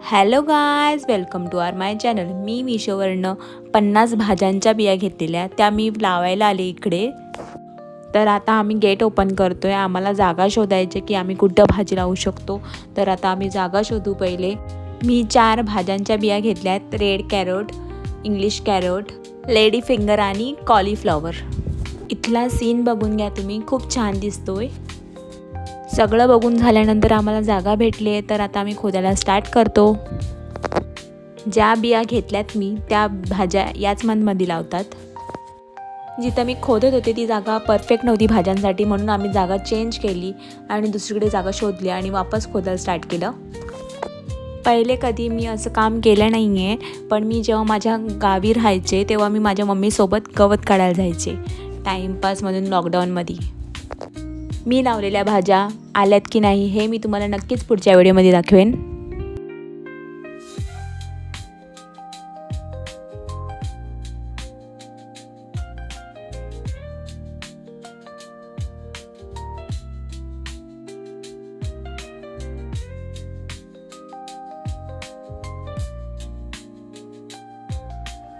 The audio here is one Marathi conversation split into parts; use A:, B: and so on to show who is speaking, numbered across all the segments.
A: Hello guys, welcome to our my channel. मी मिशोवरनं 50 भाज्यांच्या बिया घेतलेल्या, त्या मी लावायला आले इकडे। तर आता आम्ही गेट ओपन करतोय। आम्हाला जागा शोधायची की आम्ही कुठं भाजी लावू शकतो। तर आता आम्ही जागा शोधू पहिले। मी 4 भाज्यांच्या बिया घेतल्यात, red carrot, English carrot, lady finger आणि कॉलीफ्लॉवर। इथला सीन बघून घ्या तुम्ही, खूप छान दिसतोय। सगळं बघून झाल्यानंतर आम्हाला जागा भेटली आहे, तर आता आम्ही खोदायला स्टार्ट करतो। ज्या बिया घेतल्यात मी त्या भाज्या याच मंदमध्ये लावतात। जिथं मी खोदत होते ती जागा परफेक्ट नव्हती भाज्यांसाठी, म्हणून आम्ही जागा चेंज केली आणि दुसरीकडे जागा शोधली आणि वापस खोदायला स्टार्ट केलं। पहिले कधी मी असं काम केलं नाही आहे, पण मी जेव्हा माझ्या गावी राहायचे तेव्हा मी माझ्या मम्मीसोबत गवत काढायला जायचे टाईमपासमधून लॉकडाऊनमध्ये। मी लावलेल्या भाज्या आल्यात की नाही हे मी तुम्हाला नक्कीच पुढच्या व्हिडिओमध्ये दाखवेन।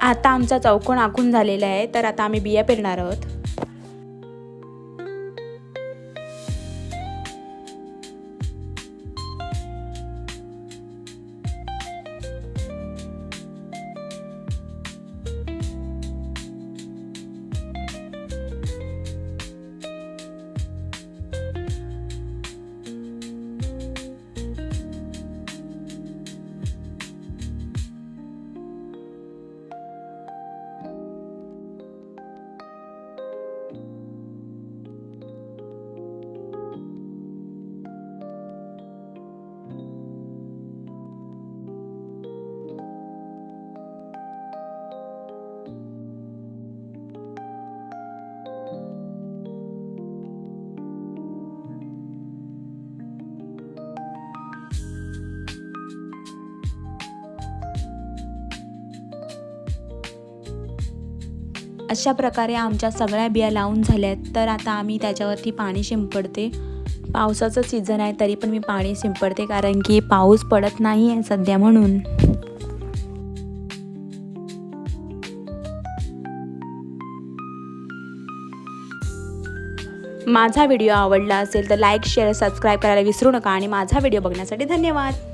A: आता आमचा चौकोन आखून झालेला आहे, तर आता आम्ही बिया पेरणार आहोत। अशा प्रकारे आमच्या सगळ्या बिया लावून झाल्यात, तर आता आम्ही त्याच्यावरती पाणी शिंपडते। पावसाचं सीझन आहे तरी पण मी पाणी शिंपडते, कारण की पाऊस पडत नाही आहे सध्या म्हणून। माझा व्हिडिओ आवडला असेल तर लाईक, शेअर, सबस्क्राईब करायला विसरू नका आणि माझा व्हिडिओ बघण्यासाठी धन्यवाद।